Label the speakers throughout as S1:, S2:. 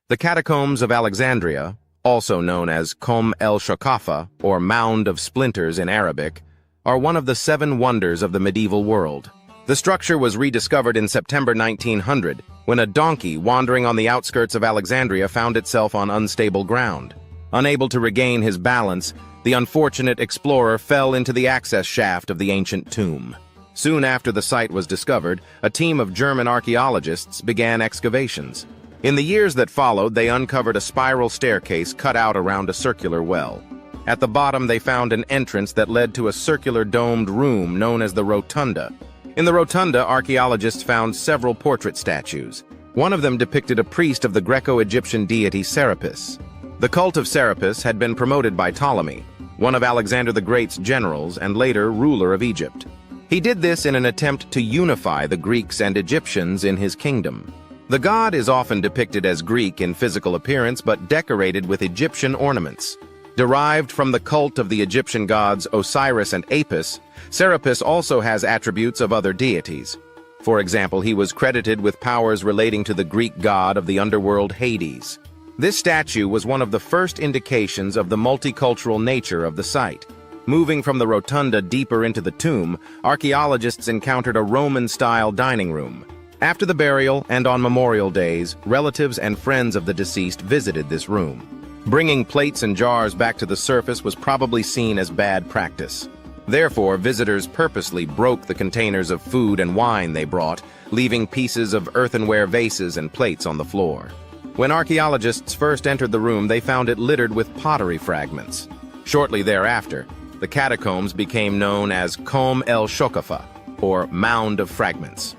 S1: The catacombs of Alexandria, also known as Kom El Shoqafa, or mound of splinters in Arabic, are one of the 7 wonders of the medieval world. The structure was rediscovered in September 1900, when a donkey wandering on the outskirts of Alexandria found itself on unstable ground. Unable to regain his balance, the unfortunate explorer fell into the access shaft of the ancient tomb. Soon after the site was discovered, a team of German archaeologists began excavations. In the years that followed, they uncovered a spiral staircase cut out around a circular well. At the bottom, they found an entrance that led to a circular domed room known as the rotunda. In the rotunda, archaeologists found several portrait statues. One of them depicted a priest of the Greco-Egyptian deity Serapis. The cult of Serapis had been promoted by Ptolemy, one of Alexander the Great's generals and later ruler of Egypt. He did this in an attempt to unify the Greeks and Egyptians in his kingdom. The god is often depicted as Greek in physical appearance but decorated with Egyptian ornaments. Derived from the cult of the Egyptian gods Osiris and Apis, Serapis also has attributes of other deities. For example, he was credited with powers relating to the Greek god of the underworld Hades. This statue was one of the first indications of the multicultural nature of the site. Moving from the rotunda deeper into the tomb, archaeologists encountered a Roman-style dining room. After the burial and on memorial days, relatives and friends of the deceased visited this room. Bringing plates and jars back to the surface was probably seen as bad practice. Therefore, visitors purposely broke the containers of food and wine they brought, leaving pieces of earthenware vases and plates on the floor. When archaeologists first entered the room, they found it littered with pottery fragments. Shortly thereafter, the catacombs became known as Kom El Shoqafa, or Mound of Fragments.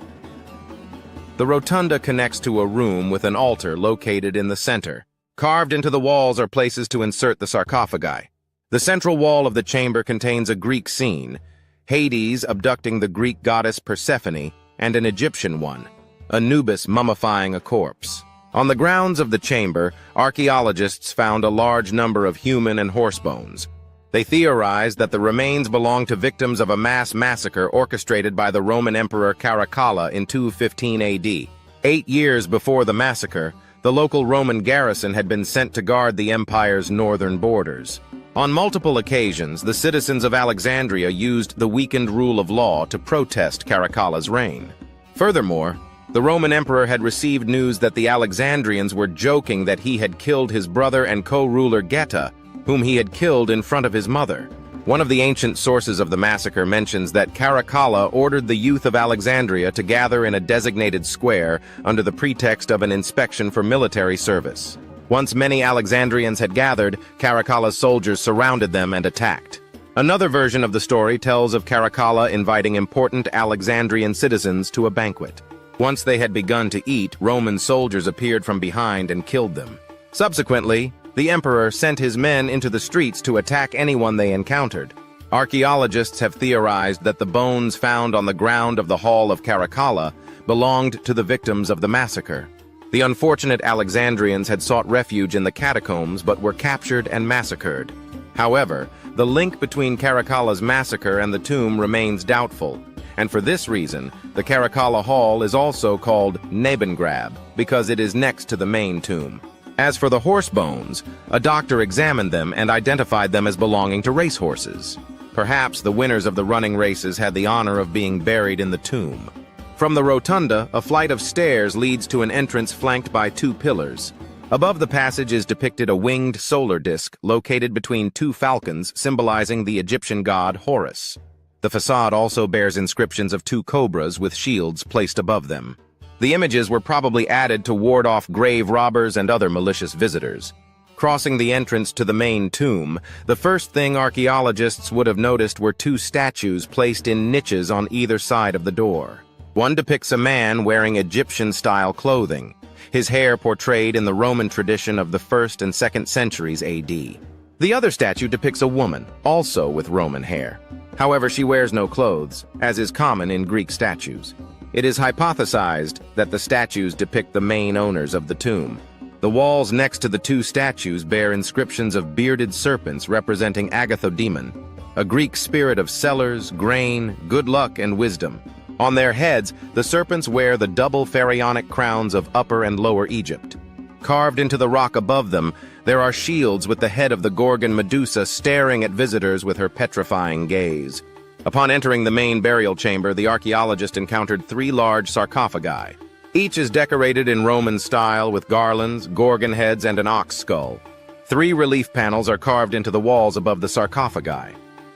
S1: The rotunda connects to a room with an altar located in the center. Carved into the walls are places to insert the sarcophagi. The central wall of the chamber contains a Greek scene, Hades abducting the Greek goddess Persephone, and an Egyptian one, Anubis mummifying a corpse. On the grounds of the chamber, archaeologists found a large number of human and horse bones. They theorized that the remains belonged to victims of a mass massacre orchestrated by the Roman Emperor Caracalla in 215 AD. 8 years before the massacre, the local Roman garrison had been sent to guard the empire's northern borders. On multiple occasions, the citizens of Alexandria used the weakened rule of law to protest Caracalla's reign. Furthermore, the Roman emperor had received news that the Alexandrians were joking that he had killed his brother and co-ruler Geta, whom he had killed in front of his mother. One of the ancient sources of the massacre mentions that Caracalla ordered the youth of Alexandria to gather in a designated square under the pretext of an inspection for military service. Once many Alexandrians had gathered, Caracalla's soldiers surrounded them and attacked. Another version of the story tells of Caracalla inviting important Alexandrian citizens to a banquet. Once they had begun to eat, Roman soldiers appeared from behind and killed them. Subsequently, the emperor sent his men into the streets to attack anyone they encountered. Archaeologists have theorized that the bones found on the ground of the Hall of Caracalla belonged to the victims of the massacre. The unfortunate Alexandrians had sought refuge in the catacombs but were captured and massacred. However, the link between Caracalla's massacre and the tomb remains doubtful, and for this reason, the Caracalla Hall is also called Nebengrab, because it is next to the main tomb. As for the horse bones, a doctor examined them and identified them as belonging to racehorses. Perhaps the winners of the running races had the honor of being buried in the tomb. From the rotunda, a flight of stairs leads to an entrance flanked by 2 pillars. Above the passage is depicted a winged solar disk located between 2 falcons symbolizing the Egyptian god Horus. The facade also bears inscriptions of 2 cobras with shields placed above them. The images were probably added to ward off grave robbers and other malicious visitors. Crossing the entrance to the main tomb, the first thing archaeologists would have noticed were 2 statues placed in niches on either side of the door. One depicts a man wearing Egyptian-style clothing, his hair portrayed in the Roman tradition of the 1st and 2nd centuries AD. The other statue depicts a woman, also with Roman hair. However, she wears no clothes, as is common in Greek statues. It is hypothesized that the statues depict the main owners of the tomb. The walls next to the 2 statues bear inscriptions of bearded serpents representing Agathodemon, a Greek spirit of sellers, grain, good luck, and wisdom. On their heads, the serpents wear the double pharaonic crowns of Upper and Lower Egypt. Carved into the rock above them, there are shields with the head of the Gorgon Medusa staring at visitors with her petrifying gaze. Upon entering the main burial chamber, the archaeologist encountered 3 large sarcophagi. Each is decorated in Roman style with garlands, gorgon heads, and an ox skull. 3 relief panels are carved into the walls above the sarcophagi.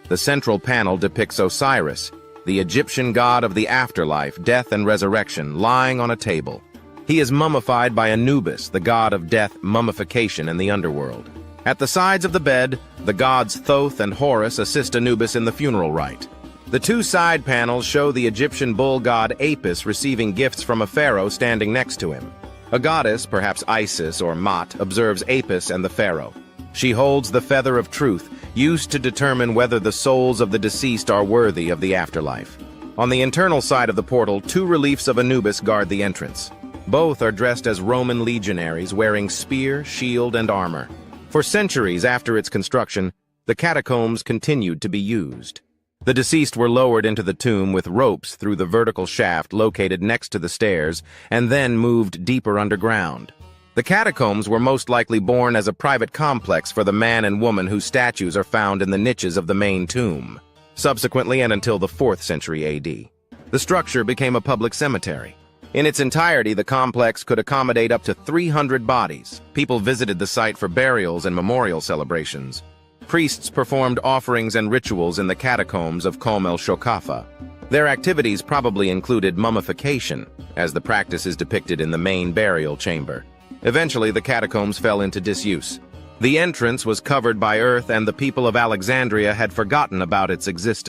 S1: The central panel depicts Osiris, the Egyptian god of the afterlife, death, and resurrection, lying on a table. He is mummified by Anubis, the god of death, mummification, and the underworld. At the sides of the bed, the gods Thoth and Horus assist Anubis in the funeral rite. The 2 side panels show the Egyptian bull god Apis receiving gifts from a pharaoh standing next to him. A goddess, perhaps Isis or Mat, observes Apis and the pharaoh. She holds the feather of truth, used to determine whether the souls of the deceased are worthy of the afterlife. On the internal side of the portal, 2 reliefs of Anubis guard the entrance. Both are dressed as Roman legionaries, wearing spear, shield, and armor. For centuries after its construction, the catacombs continued to be used. The deceased were lowered into the tomb with ropes through the vertical shaft located next to the stairs, and then moved deeper underground. The catacombs were most likely born as a private complex for the man and woman whose statues are found in the niches of the main tomb. Subsequently, and until the 4th century AD, the structure became a public cemetery. In its entirety, the complex could accommodate up to 300 bodies. People visited the site for burials and memorial celebrations. Priests performed offerings and rituals in the catacombs of Kom El Shoqafa. Their activities probably included mummification, as the practice is depicted in the main burial chamber. Eventually, the catacombs fell into disuse. The entrance was covered by earth, and the people of Alexandria had forgotten about its existence.